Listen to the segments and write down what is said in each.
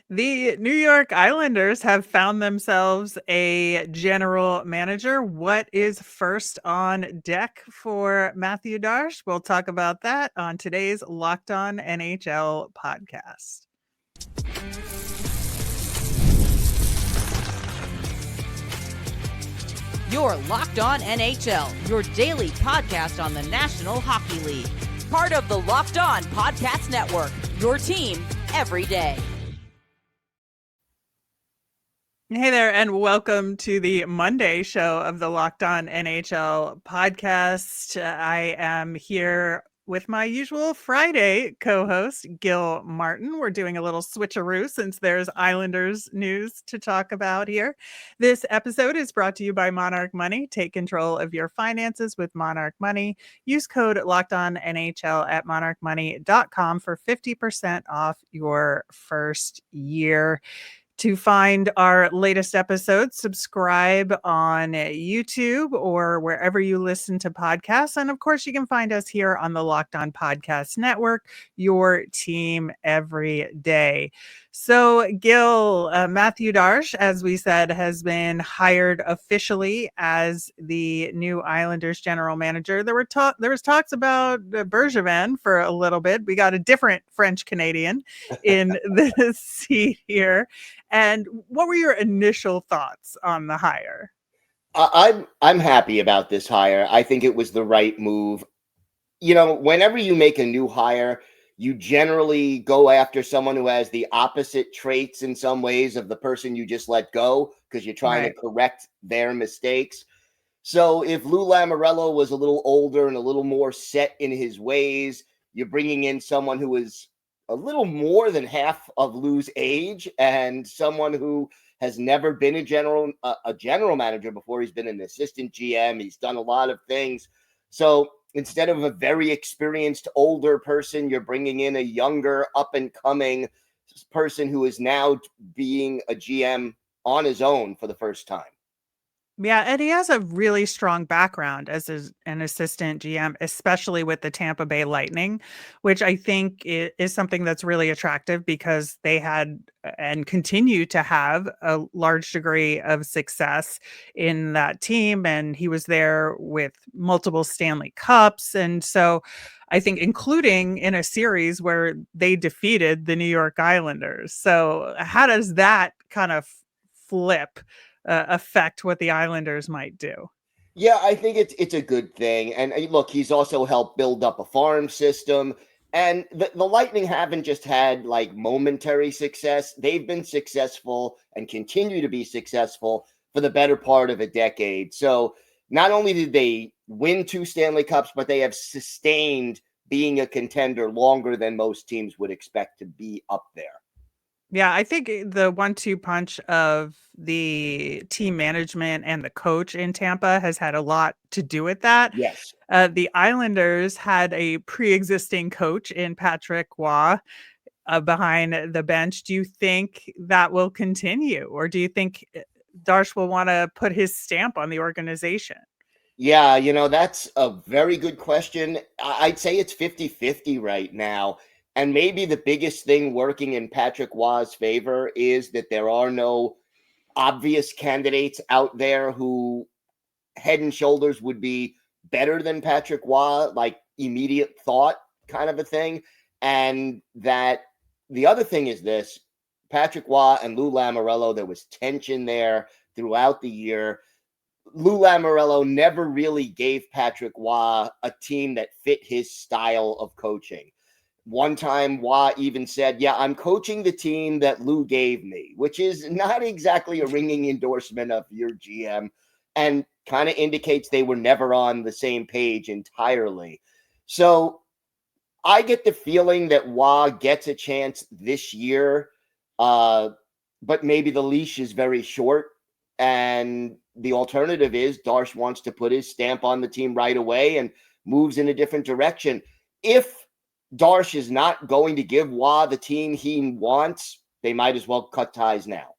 The New York Islanders have found themselves a general manager. What is first on deck for Mathieu Darche? We'll talk about that on today's Locked On NHL podcast. You're Locked On NHL, your daily podcast on the National Hockey League. Part of the Locked On Podcast Network, your team every day. Hey there, and welcome to the Monday show of the Locked On NHL podcast. I am here with my usual Friday co-host, Gil Martin. We're doing a little switcheroo since there's Islanders news to talk about here. This episode is brought to you by Monarch Money. Take control of your finances with Monarch Money. Use code LOCKEDONNHL at monarchmoney.com for 50% off your first year. To find our latest episodes, subscribe on YouTube or wherever you listen to podcasts. And of course, you can find us here on the Locked On Podcast Network, your team every day. So, Gil, Mathieu Darche, as we said, has been hired officially as the new Islanders general manager. There was talks about Bergevin for a little bit. We got a different French Canadian in the seat here. And what were your initial thoughts on the hire? I'm happy about this hire. I think it was the right move. You know, whenever you make a new hire, you generally go after someone who has the opposite traits in some ways of the person you just let go because you're trying to correct their mistakes. So if Lou Lamoriello was a little older and a little more set in his ways, you're bringing in someone who is a little more than half of Lou's age and someone who has never been a general manager before. He's been an assistant GM. He's done a lot of things. So instead of a very experienced older person, you're bringing in a younger up and coming person who is now being a GM on his own for the first time. Yeah, and he has a really strong background as an assistant GM, especially with the Tampa Bay Lightning, which I think is something that's really attractive because they had and continue to have a large degree of success in that team. And he was there with multiple Stanley Cups. And so I think including in a series where they defeated the New York Islanders. So how does that kind of flip affect what the Islanders might do? Yeah, I think it's a good thing. And look, he's also helped build up a farm system. And the Lightning haven't just had like momentary success. They've been successful and continue to be successful for the better part of a decade. So not only did they win 2 Stanley Cups, but they have sustained being a contender longer than most teams would expect to be up there. Yeah, I think the 1-2 punch of the team management and the coach in Tampa has had a lot to do with that. Yes. The Islanders had a pre-existing coach in Patrick Roy behind the bench. Do you think that will continue? Or do you think Darche will want to put his stamp on the organization? Yeah, you know, that's a very good question. I'd say it's 50-50 right now. And maybe the biggest thing working in Patrick Roy's favor is that there are no obvious candidates out there who head and shoulders would be better than Patrick Roy, like immediate thought kind of a thing. And that the other thing is this: Patrick Roy and Lou Lamoriello, there was tension there throughout the year. Lou Lamoriello never really gave Patrick Roy a team that fit his style of coaching. One time, Roy even said, yeah, I'm coaching the team that Lou gave me, which is not exactly a ringing endorsement of your GM and kind of indicates they were never on the same page entirely. So I get the feeling that Roy gets a chance this year, but maybe the leash is very short. And the alternative is Darche wants to put his stamp on the team right away and moves in a different direction. If Darche is not going to give Roy the team he wants, they might as well cut ties now.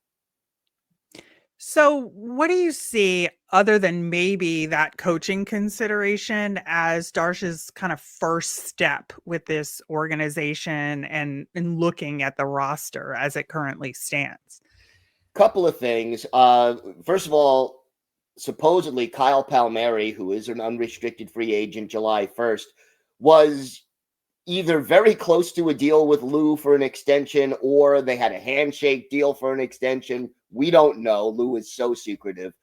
So what do you see other than maybe that coaching consideration as Darche's kind of first step with this organization and looking at the roster as it currently stands? Couple of things. First of all, supposedly Kyle Palmieri, who is an unrestricted free agent July 1st, was either very close to a deal with Lou for an extension or they had a handshake deal for an extension. We don't know. Lou is so secretive.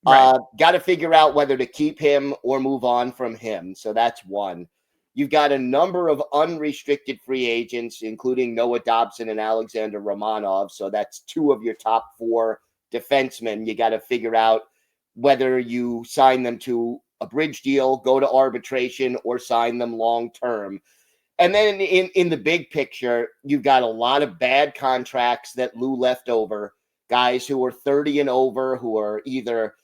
Right. Got to figure out whether to keep him or move on from him. So that's one. You've got a number of unrestricted free agents, including Noah Dobson and Alexander Romanov. So that's two of your top four defensemen. You got to figure out whether you sign them to a bridge deal, go to arbitration, or sign them long term. And then in the big picture, you've got a lot of bad contracts that Lou left over, guys who are 30 and over, who are either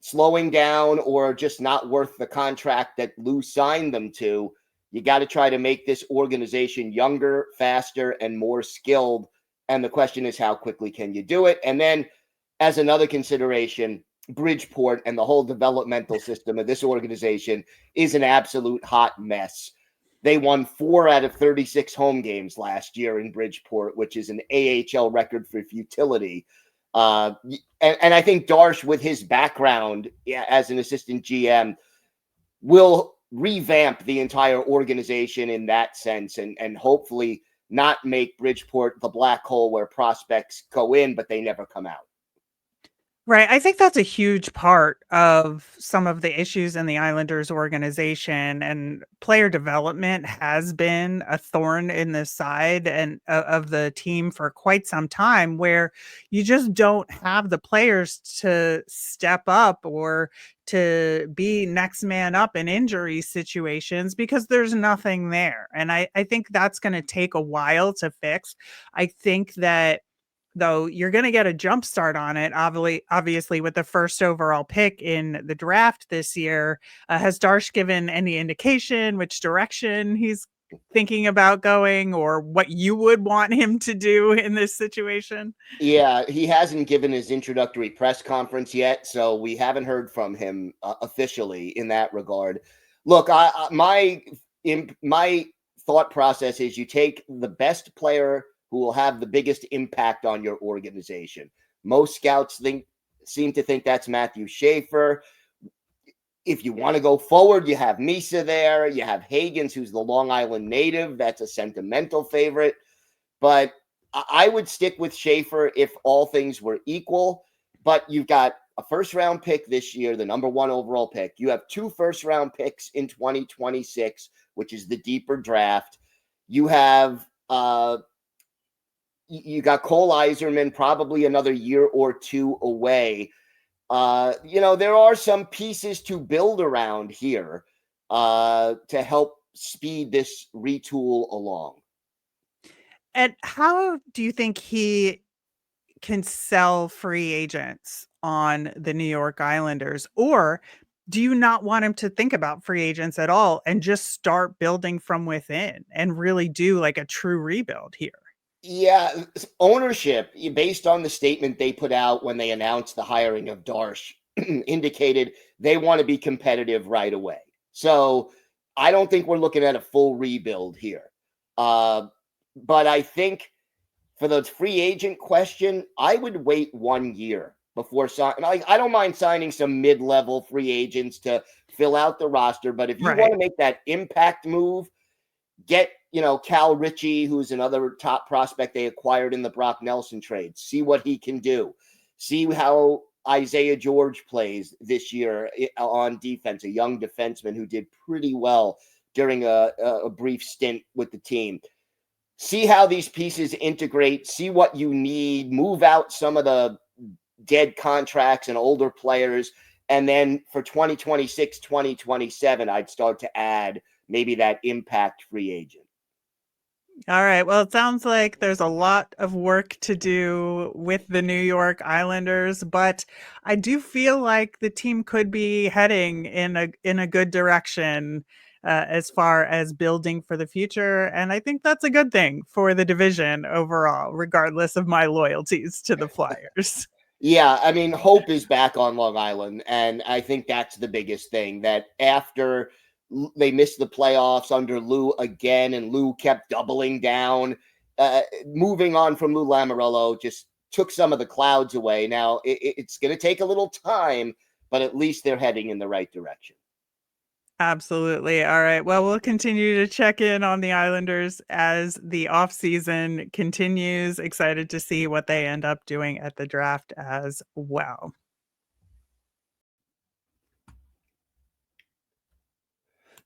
slowing down or just not worth the contract that Lou signed them to. You got to try to make this organization younger, faster, and more skilled. And the question is, how quickly can you do it? And then as another consideration, Bridgeport and the whole developmental system of this organization is an absolute hot mess. They won 4 out of 36 home games last year in Bridgeport, which is an AHL record for futility. And I think Darche, with his background as an assistant GM, will revamp the entire organization in that sense and hopefully not make Bridgeport the black hole where prospects go in, but they never come out. Right. I think that's a huge part of some of the issues in the Islanders organization, and player development has been a thorn in the side and of the team for quite some time, where you just don't have the players to step up or to be next man up in injury situations because there's nothing there. And I think that's going to take a while to fix. I think that though you're going to get a jump start on it, obviously with the first overall pick in the draft this year. Has Darche given any indication which direction he's thinking about going or what you would want him to do in this situation? Yeah, he hasn't given his introductory press conference yet, so we haven't heard from him officially in that regard. Look, my thought process is you take the best player who will have the biggest impact on your organization. Most scouts seem to think that's Matthew Schaefer. If you want to go forward, you have Misa there. You have Hagens, who's the Long Island native. That's a sentimental favorite. But I would stick with Schaefer if all things were equal. But you've got a first-round pick this year, the number 1 overall pick. You have 2 first-round picks in 2026, which is the deeper draft. You have you got Cole Iserman probably another year or 2 away. There are some pieces to build around here to help speed this retool along. And how do you think he can sell free agents on the New York Islanders? Or do you not want him to think about free agents at all and just start building from within and really do like a true rebuild here? Yeah, ownership, based on the statement they put out when they announced the hiring of Darche, indicated they want to be competitive right away. So I don't think we're looking at a full rebuild here. But I think for the free agent question, I would wait 1 year before signing. I don't mind signing some mid-level free agents to fill out the roster, but if you want to make that impact move, get Cal Ritchie, who's another top prospect they acquired in the Brock Nelson trade. See what he can do. See how Isaiah George plays this year on defense, a young defenseman who did pretty well during a brief stint with the team. See how these pieces integrate. See what you need. Move out some of the dead contracts and older players. And then for 2026, 2027, I'd start to add maybe that impact free agent. All right. Well, it sounds like there's a lot of work to do with the New York Islanders, but I do feel like the team could be heading in a good direction as far as building for the future, and I think that's a good thing for the division overall, regardless of my loyalties to the Flyers. Yeah, I mean, hope is back on Long Island, and I think that's the biggest thing, that after they missed the playoffs under Lou again, and Lou kept doubling down, moving on from Lou Lamoriello just took some of the clouds away. Now, it's going to take a little time, but at least they're heading in the right direction. Absolutely. All right. Well, we'll continue to check in on the Islanders as the offseason continues. Excited to see what they end up doing at the draft as well.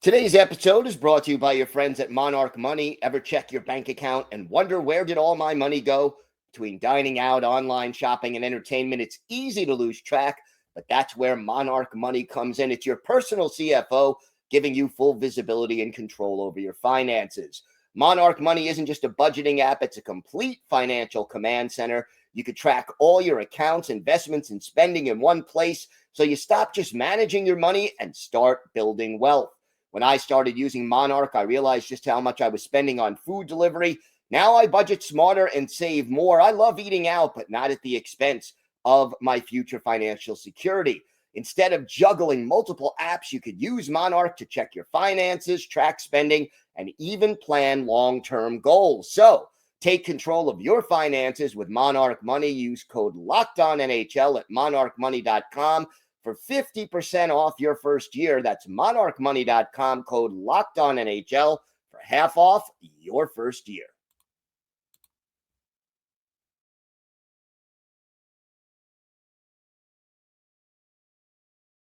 Today's episode is brought to you by your friends at Monarch Money. Ever check your bank account and wonder, where did all my money go? Between dining out, online shopping, and entertainment, it's easy to lose track, but that's where Monarch Money comes in. It's your personal CFO, giving you full visibility and control over your finances. Monarch Money isn't just a budgeting app, it's a complete financial command center. You can track all your accounts, investments, and spending in one place, so you stop just managing your money and start building wealth. When I started using Monarch, I realized just how much I was spending on food delivery. Now I budget smarter and save more. I love eating out, but not at the expense of my future financial security. Instead of juggling multiple apps, you could use Monarch to check your finances, track spending, and even plan long-term goals. So take control of your finances with Monarch Money. Use code LOCKEDONNHL at monarchmoney.com for 50% off your first year. That's monarchmoney.com, code LOCKEDONNHL for half off your first year.